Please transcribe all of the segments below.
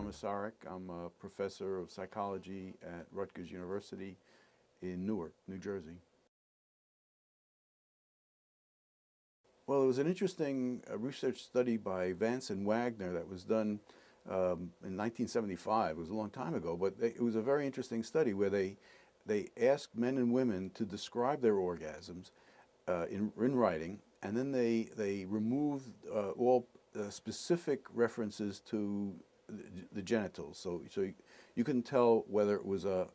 Komisaruk. I'm a professor of psychology at Rutgers University in Newark, New Jersey. Well, it was an interesting research study by Vance and Wagner that was done in 1975. It was a long time ago, but it was a very interesting study where they asked men and women to describe their orgasms in writing, and then they removed all specific references to the genitals. So you couldn't tell whether it was a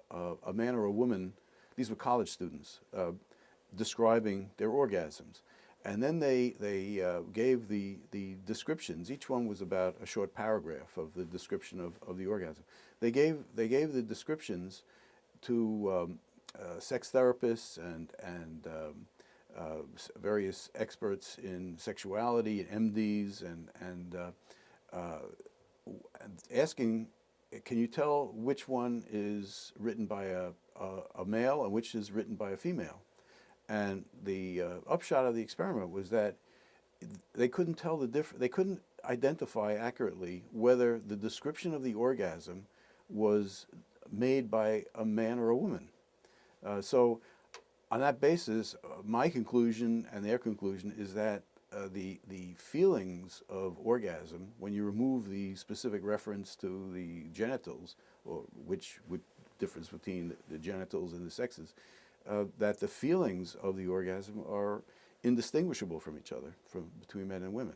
man or a woman. These were college students describing their orgasms. And then they gave the descriptions. Each one was about a short paragraph of the description of the orgasm. They gave the descriptions to sex therapists and various experts in sexuality, MDs, and asking, can you tell which one is written by a male and which is written by a female? And the upshot of the experiment was that they couldn't tell the difference. They couldn't identify accurately whether the description of the orgasm was made by a man or a woman. So on that basis, my conclusion and their conclusion is that the feelings of orgasm, when you remove the specific reference to the genitals, or which difference between the genitals and the sexes, that the feelings of the orgasm are indistinguishable from each other, between men and women.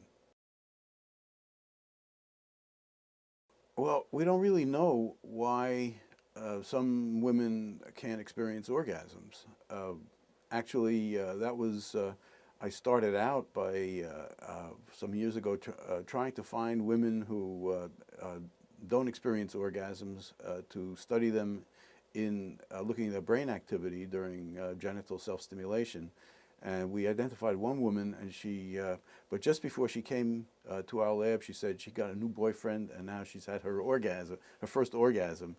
Well, we don't really know why some women can't experience orgasms. Actually, that was, I started out by some years ago trying to find women who don't experience orgasms, to study them in looking at their brain activity during genital self-stimulation. And we identified one woman, and but just before she came to our lab, she said she got a new boyfriend, and now she's had her orgasm, her first orgasm.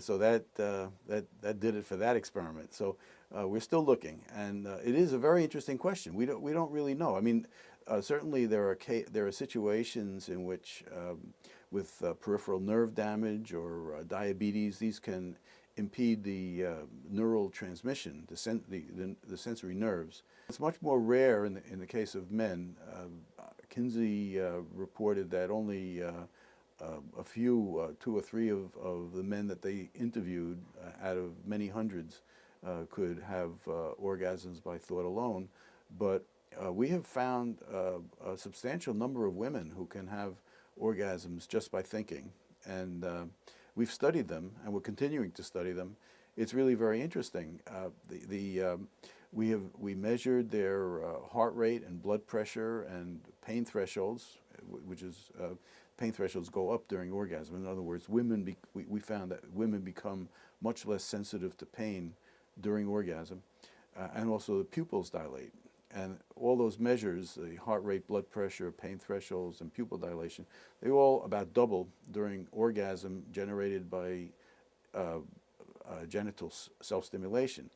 So that did it for that experiment. So we're still looking, and it is a very interesting question. We don't really know. I mean, certainly there are situations in which, with peripheral nerve damage or diabetes, these can impede the neural transmission, the sensory nerves. It's much more rare in the case of men. Kinsey reported that only a few, 2 or 3 of the men that they interviewed out of many hundreds could have orgasms by thought alone. But we have found a substantial number of women who can have orgasms just by thinking. And we've studied them, and we're continuing to study them. It's really very interesting. We measured their heart rate and blood pressure and pain thresholds, which is pain thresholds go up during orgasm. In other words, we found that women become much less sensitive to pain during orgasm, and also the pupils dilate. And all those measures, the heart rate, blood pressure, pain thresholds, and pupil dilation, they all about double during orgasm generated by genital self-stimulation.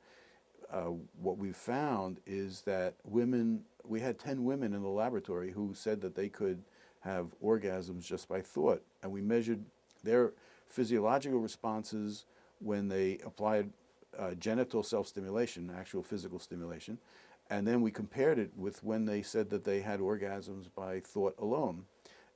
What we found is that we had 10 women in the laboratory who said that they could have orgasms just by thought. And we measured their physiological responses when they applied genital self-stimulation, actual physical stimulation. And then we compared it with when they said that they had orgasms by thought alone.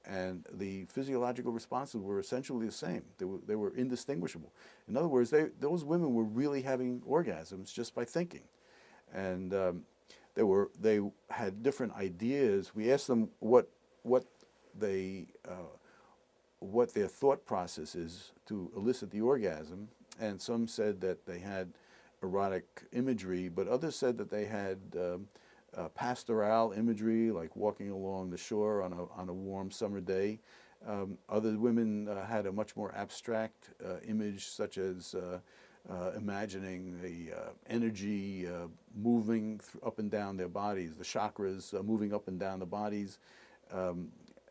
And the physiological responses were essentially the same. They were indistinguishable. In other words, those women were really having orgasms just by thinking. And they had different ideas. We asked them what their thought process is to elicit the orgasm. And some said that they had erotic imagery, but others said that they had pastoral imagery, like walking along the shore on a warm summer day. Other women had a much more abstract image, such as imagining the energy moving up and down their bodies, the chakras moving up and down the bodies,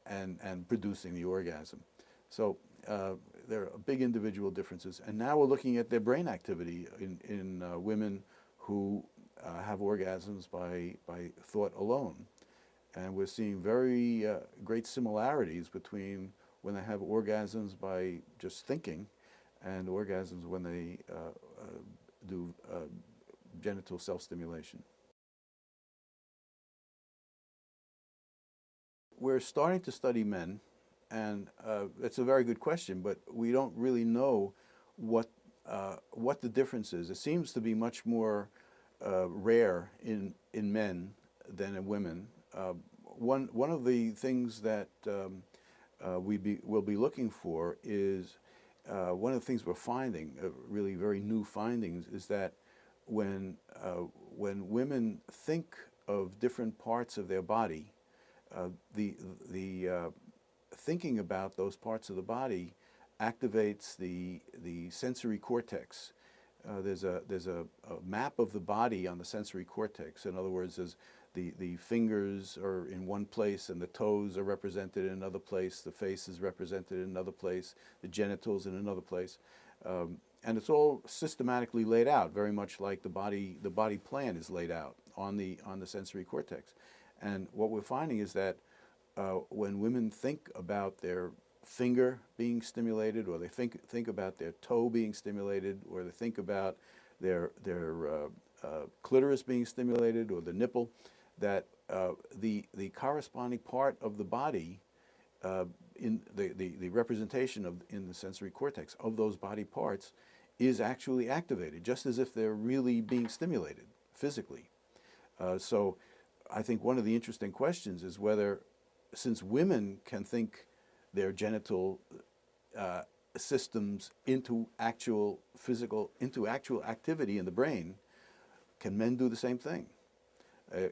and producing the orgasm. So there are big individual differences. And now we're looking at their brain activity in women who have orgasms by thought alone. And we're seeing very great similarities between when they have orgasms by just thinking, and orgasms when they do genital self-stimulation. We're starting to study men, and it's a very good question, but we don't really know what what the difference is. It seems to be much more rare in men than in women. One of the things that we'll be looking for is one of the things we're finding, really very new findings, is that when women think of different parts of their body, the thinking about those parts of the body activates the sensory cortex. There's a map of the body on the sensory cortex. In other words, the fingers are in one place and the toes are represented in another place, the face is represented in another place, the genitals in another place. And it's all systematically laid out, very much like the body plan is laid out on the sensory cortex. And what we're finding is that when women think about their finger being stimulated, or they think about their toe being stimulated, or they think about their clitoris being stimulated, or the nipple, that the corresponding part of the body, in the representation of in the sensory cortex of those body parts, is actually activated, just as if they're really being stimulated physically. So I think one of the interesting questions is whether, since women can think their genital systems into actual activity in the brain, can men do the same thing?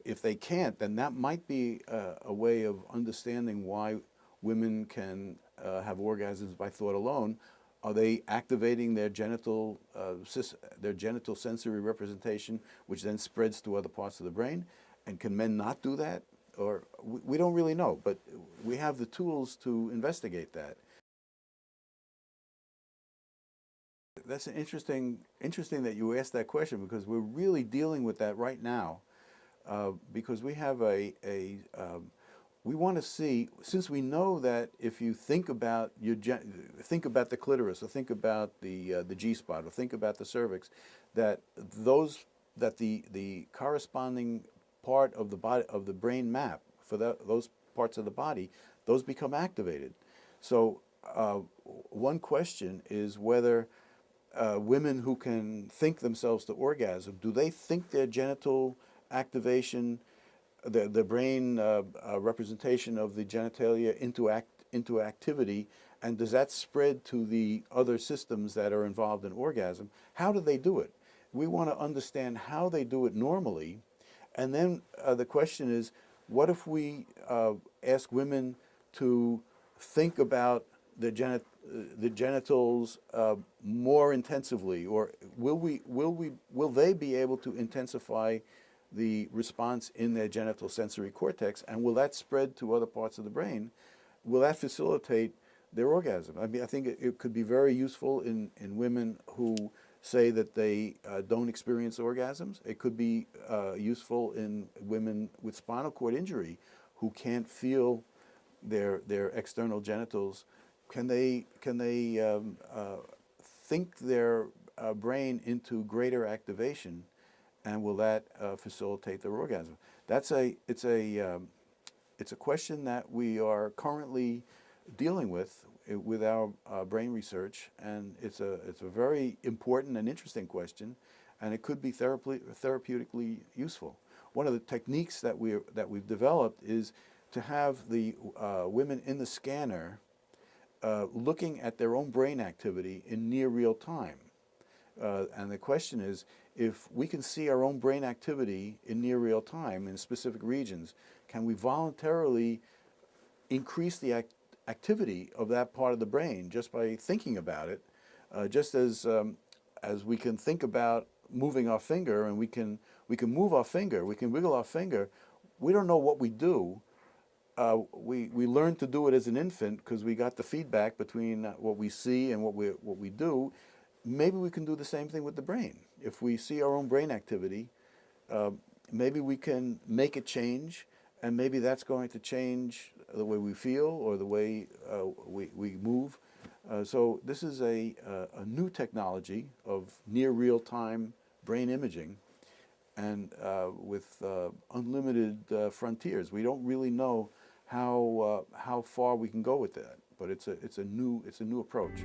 If they can't, then that might be a way of understanding why women can have orgasms by thought alone. Are they activating their genital sensory representation, which then spreads to other parts of the brain? And can men not do that? Or we don't really know, but we have the tools to investigate that. That's an interesting that you asked that question, because we're really dealing with that right now. Because we have we want to see, since we know that if you think about think about the clitoris, or think about the G-spot, or think about the cervix, that the corresponding part of the body, of the brain map for those parts of the body, those become activated. So one question is whether women who can think themselves to orgasm, do they think their genital activation, the brain representation of the genitalia into activity, and does that spread to the other systems that are involved in orgasm? How do they do it? We want to understand how they do it normally, and then the question is, what if we ask women to think about the genitals more intensively, or will they be able to intensify the response in their genital sensory cortex, and will that spread to other parts of the brain? Will that facilitate their orgasm? I mean, I think it could be very useful in women who say that they don't experience orgasms. It could be useful in women with spinal cord injury who can't feel their external genitals. Can they think their brain into greater activation, and will that facilitate their orgasm? It's a question that we are currently dealing with our brain research, and it's a very important and interesting question, and it could be therapeutically useful. One of the techniques that we've developed is to have the women in the scanner looking at their own brain activity in near real time. And the question is, if we can see our own brain activity in near real time in specific regions, can we voluntarily increase the activity of that part of the brain just by thinking about it? Just as we can think about moving our finger, and we can move our finger, we can wiggle our finger. We don't know what we do. We learned to do it as an infant because we got the feedback between what we see and what we do. Maybe we can do the same thing with the brain. If we see our own brain activity, maybe we can make it change, and maybe that's going to change we feel or the way we move. So this is a new technology of near real-time brain imaging, and with unlimited frontiers. We don't really know how far we can go with that, but it's a new approach.